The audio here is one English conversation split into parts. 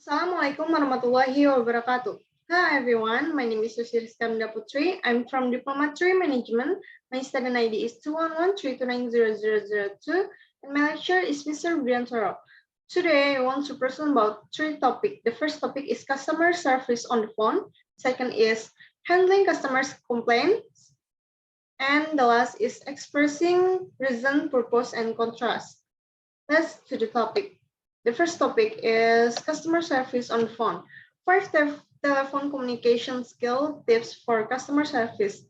Assalamualaikum warahmatullahi wabarakatuh. Hi everyone, my name is Yosi Riska Putri. I'm from Diplomatry Management. My student ID is 211-329-0002 and my lecturer is Mr. Budiantoro. Today I want to present about three topics. The first topic is customer service on the phone. Second is handling customers' complaints. And the last is expressing reason, purpose, and contrast. Let's to the topic. The first topic is customer service on the phone. 5 telephone communication skill tips for customer service.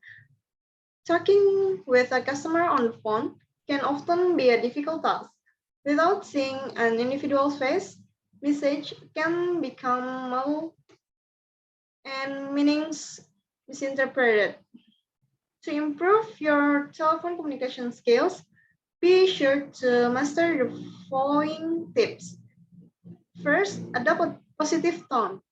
Talking with a customer on the phone can often be a difficult task. Without seeing an individual's face, message can become muddled and meanings misinterpreted. To improve your telephone communication skills, be sure to master the following tips. First, adopt a positive tone.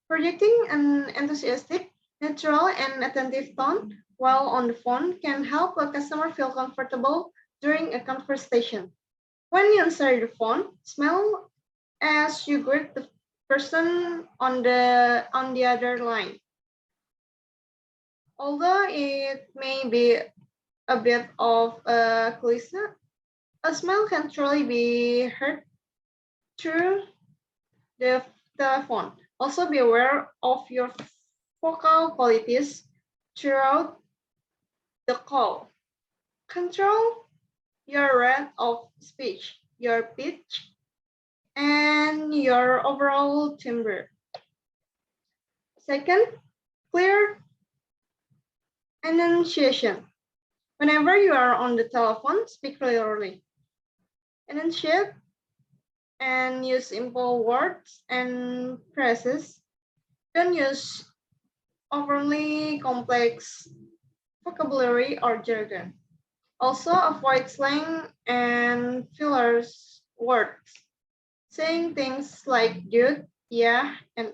Projecting an enthusiastic, natural, and attentive tone while on the phone can help a customer feel comfortable during a conversation. When you answer the phone, smile as you greet the person on the other line. Although it may be a bit of a cliche, a smile can truly be heard through the telephone. Also be aware of your vocal qualities throughout the call. Control your rate of speech, your pitch, and your overall timbre. Second, clear enunciation. Whenever you are on the telephone, speak clearly. Enunciate and use simple words and phrases. Don't use overly complex vocabulary or jargon. Also, avoid slang and fillers words. Saying things like dude, yeah, and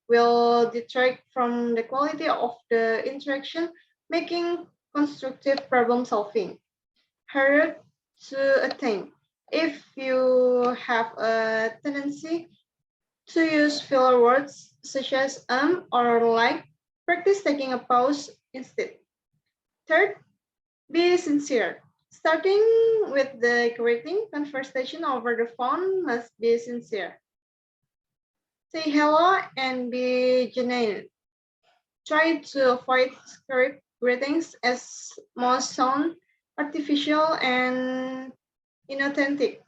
will detract from the quality of the interaction, making constructive problem solving harder to attain. If you have a tendency to use filler words such as or like, practice taking a pause instead. Third, be sincere. Starting with the greeting, conversation over the phone must be sincere. Say hello and be genuine. Try to avoid script greetings as most sound artificial and inauthentic.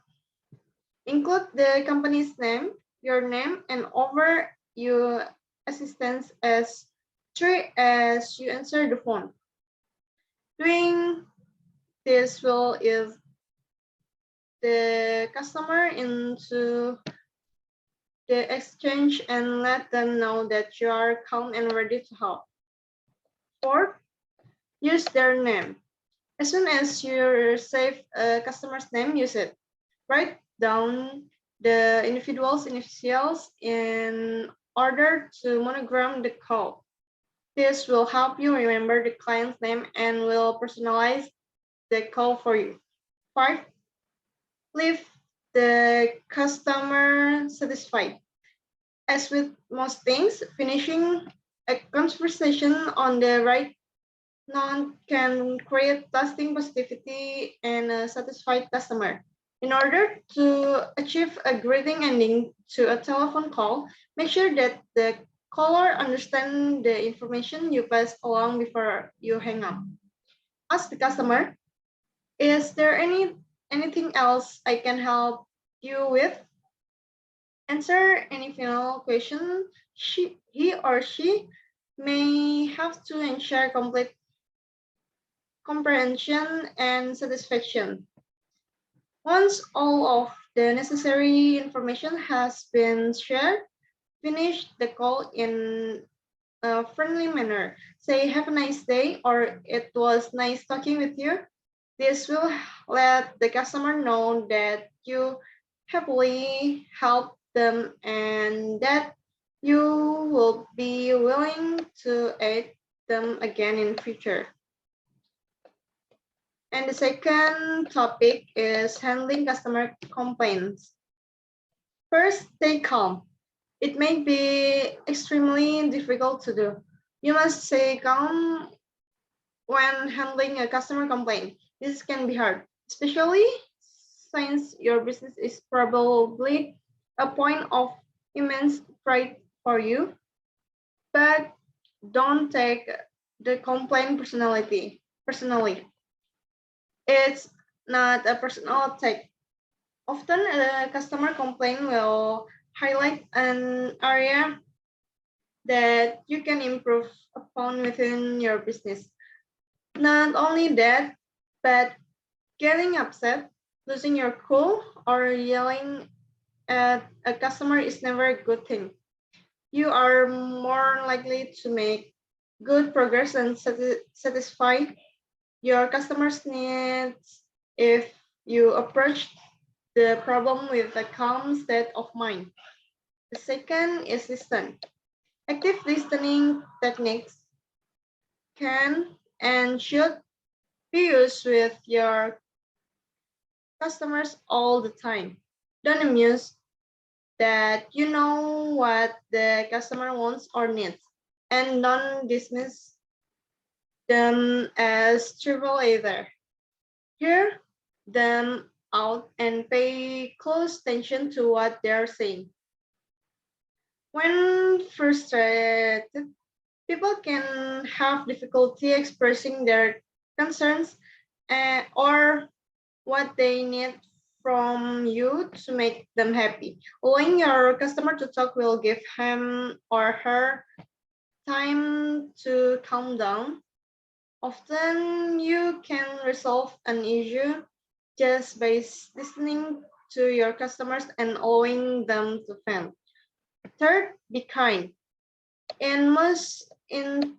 Include the company's name, your name, and offer your assistance as true as you answer the phone. Doing this will ease the customer into the exchange and let them know that you are calm and ready to help. Fourth, use their name. As soon as you save a customer's name, use it. Write down the individual's initials in order to monogram the call. This will help you remember the client's name and will personalize the call for you. 5, leave the customer satisfied. As with most things, finishing a conversation on the right note can create lasting positivity and a satisfied customer. In order to achieve a greeting ending to a telephone call, make sure that the caller understands the information you pass along before you hang up. Ask the customer, is there anything else I can help you with? Answer any final question he or she may have to ensure complete comprehension and satisfaction. Once all of the necessary information has been shared, finish the call in a friendly manner. Say, have a nice day, or it was nice talking with you. This will let the customer know that you happily helped them and that you will be willing to aid them again in future. And the second topic is handling customer complaints. First, stay calm. It may be extremely difficult to do. You must stay calm when handling a customer complaint. This can be hard, especially since your business is probably a point of immense pride for you. But don't take the complaint personally. It's not a personal attack. Often a customer complaint will highlight an area that you can improve upon within your business. Not only that, but getting upset, losing your cool, or yelling at a customer is never a good thing. You are more likely to make good progress and satisfy your customers' needs if you approach the problem with a calm state of mind. The second is listen. Active listening techniques can and should be used with your customers all the time. Don't amuse that you know what the customer wants or needs, and don't dismiss them as trivial either. Hear them out and pay close attention to what they're saying. When frustrated, people can have difficulty expressing their concerns or what they need from you to make them happy. Allowing your customer to talk will give him or her time to calm down. Often you can resolve an issue just by listening to your customers and allowing them to vent. Third, be kind. In most instances,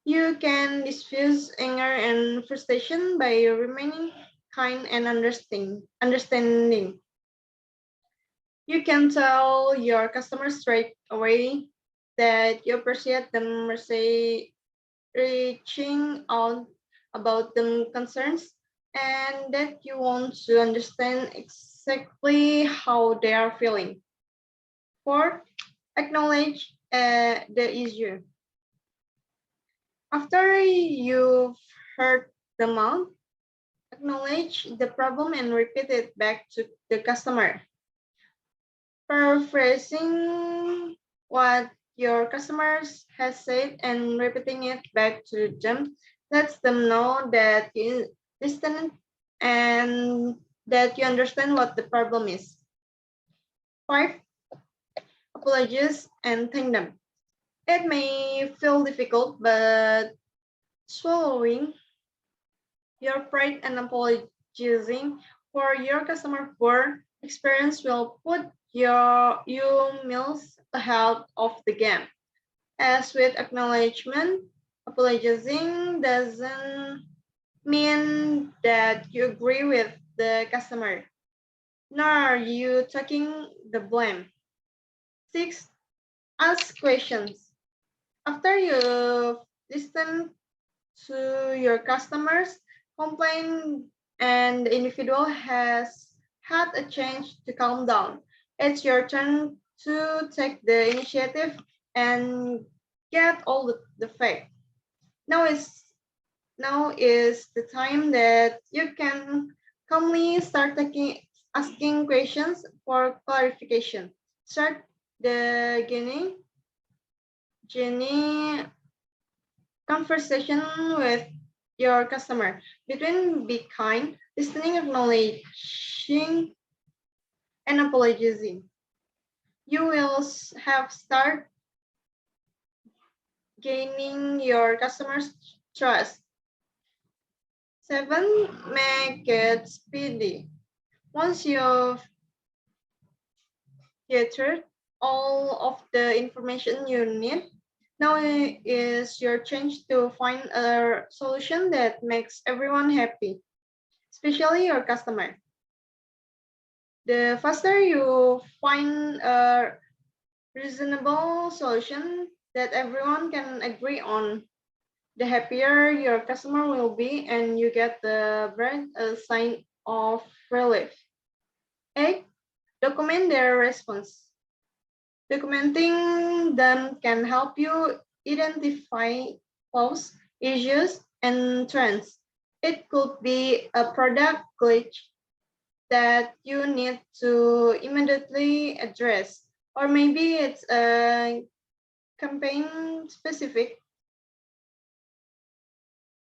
you can diffuse anger and frustration by remaining kind and understanding. You can tell your customers straight away that you appreciate them reaching out about them concerns and that you want to understand exactly how they are feeling. Fourth, acknowledge the issue. After you've heard them out, acknowledge the problem and repeat it back to the customer. Paraphrasing what your customers has said and repeating it back to them lets them know that you listen and that you understand what the problem is. Five, apologize and thank them. It may feel difficult, but swallowing your pride and apologizing for your customer poor experience will put you miles ahead of the game. As with acknowledgement, apologizing doesn't mean that you agree with the customer, nor are you taking the blame. Six, ask questions. After you've listened to your customers complain and the individual has had a change to calm down. It's your turn to take the initiative and get all the facts. Now is now is the time that you can calmly start asking questions for clarification. Start the Jenny conversation with your customer. Between be kind, listening, acknowledging, and apologizing. You will have start gaining your customers' trust. Seven, make it speedy. Once you've gathered all of the information you need, now is your chance to find a solution that makes everyone happy, especially your customer. The faster you find a reasonable solution that everyone can agree on, the happier your customer will be and you get the brand a sign of relief. 8. Document their response. Documenting them can help you identify flaws, issues, and trends. It could be a product glitch that you need to immediately address, or maybe it's a campaign specific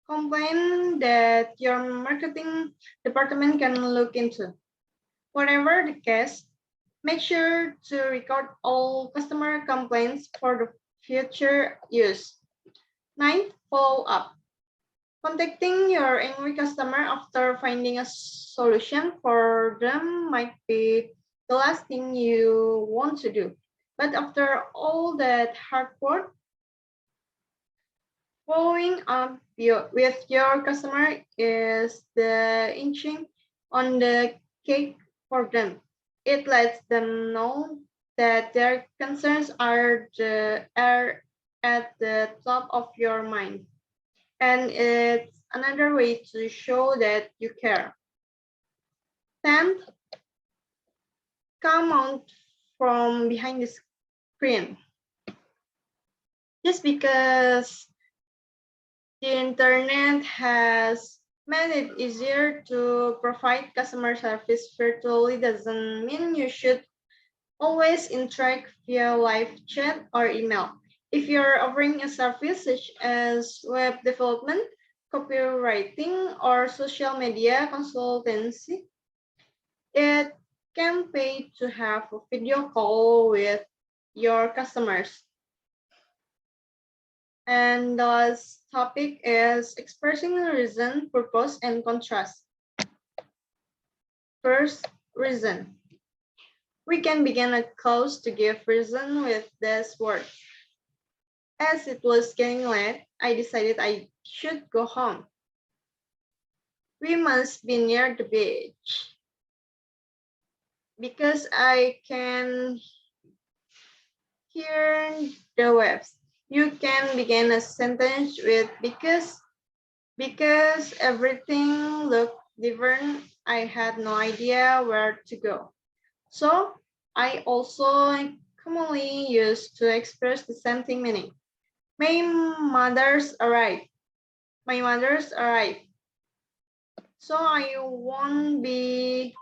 complaint that your marketing department can look into. Whatever the case, make sure to record all customer complaints for the future use. 9. Follow up. Contacting your angry customer after finding a solution for them might be the last thing you want to do. But after all that hard work, following up with your customer is the inching on the cake for them. It lets them know that their concerns are at the top of your mind. And it's another way to show that you care. 10. Come out from behind the screen. Just because the internet has made it easier to provide customer service virtually doesn't mean you should always interact via live chat or email. If you're offering a service such as web development, copywriting, or social media consultancy, it can pay to have a video call with your customers. And the last topic is expressing reason, purpose, and contrast. First, reason. We can begin a clause to give reason with this word. As it was getting late, I decided I should go home. We must be near the beach. Because I can hear the waves. You can begin a sentence with because everything looked different. I had no idea where to go. So I also commonly use to express the same thing meaning. My mother's arrived. My mother's arrived. So I won't be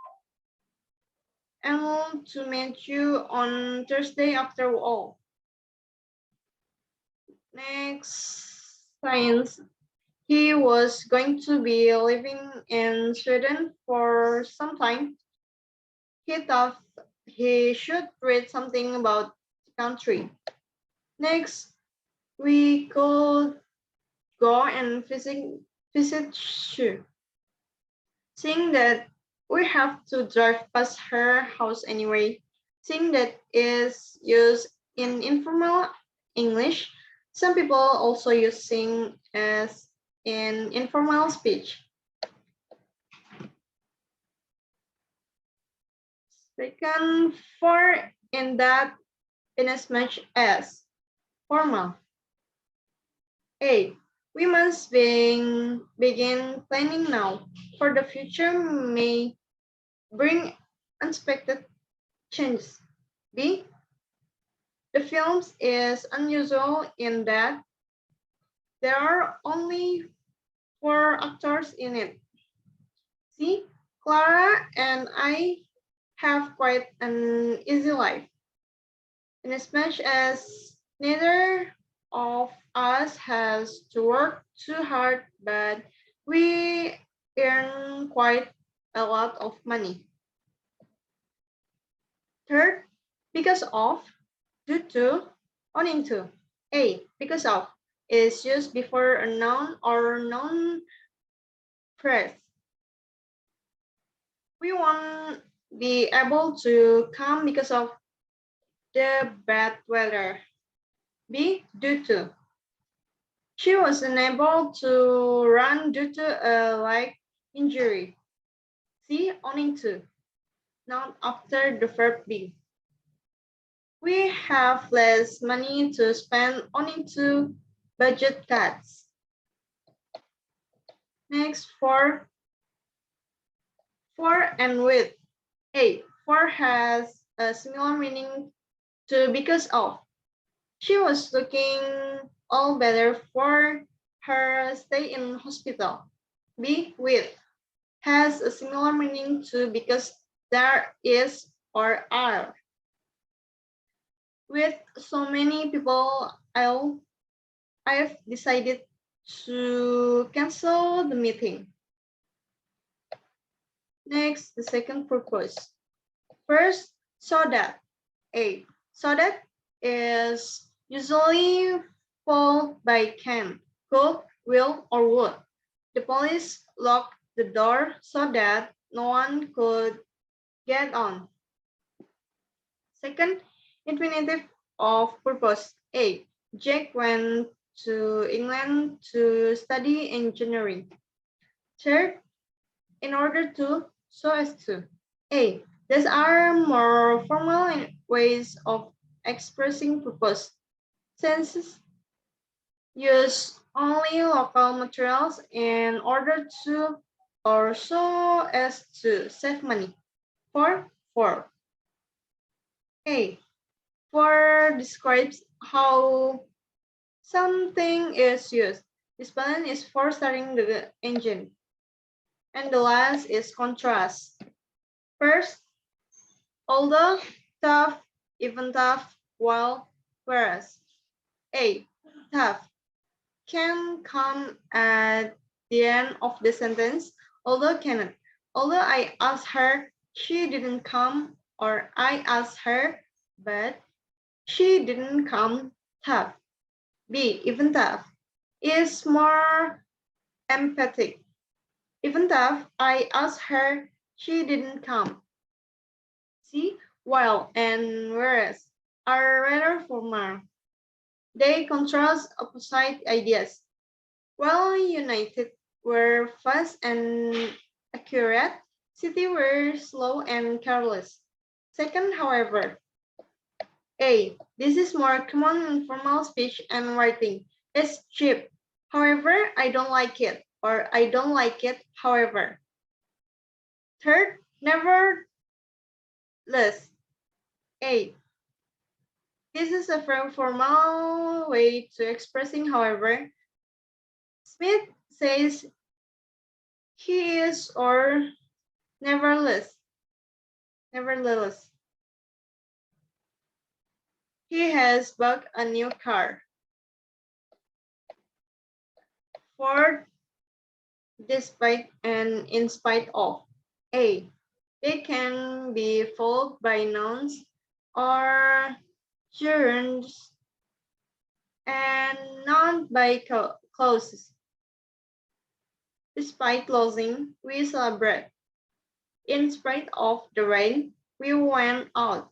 able to meet you on Thursday after all. Next, science. He was going to be living in Sweden for some time. He thought he should read something about the country. Next, we could go and visit Shu. Seeing that we have to drive past her house anyway, seeing that is used in informal English, some people also use sing as in informal speech. Second, for in that in as much as formal. 8. We must begin planning now, for the future may bring unexpected changes. B. The film is unusual in that there are only 4 actors in it. C. Clara and I have quite an easy life, inasmuch as neither of us has to work too hard, but we earn quite a lot of money. Third, because of, due to, owing to. A, because of is used before a noun or noun phrase. We won't be able to come because of the bad weather. B, due to. She was unable to run due to a leg injury. C, owing to. Noun after the verb be. We have less money to spend owing to budget cuts. Next, for and with. A, For has a similar meaning to because of. She was looking all better for her stay in hospital. B with has a similar meaning to because there is or are. With so many people, I've decided to cancel the meeting. Next, the second purpose. First, so that. A. So that is usually followed by can, could, will, or would. The police locked the door so that no one could get on. Second, infinitive of purpose. A. Jack went to England to study engineering. Third, in order to, so as to. A. These are more formal ways of expressing purpose. Senses use only local materials in order to or so as to save money. For. A. For describes how something is used. This button is for starting the engine. And the last is contrast. First, although, tough, even tough, while, whereas. A. Tough can come at the end of the sentence, although cannot. Although I asked her, she didn't come, or I asked her, but she didn't come. Tough. B. Even tough is more emphatic. Even tough, I asked her, she didn't come. C. While and whereas are rather formal. They contrast opposite ideas. While United were fast and accurate, City were slow and careless. Second, however, A. This is more common in formal speech and writing. It's cheap. However, I don't like it. Or I don't like it, however. Third, nevertheless. A. This is a very formal way to expressing however. Smith says he is or nevertheless. Nevertheless. He has bought a new car. For despite and in spite of. A. They can be followed by nouns or gerunds and not by clauses. Despite losing, we celebrate. In spite of the rain, we went out.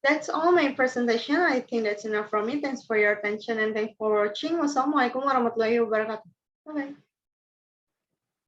That's all my presentation. I think that's enough from me. Thanks for your attention and thanks for watching. Wassalamualaikum warahmatullahi wabarakatuh. Bye-bye.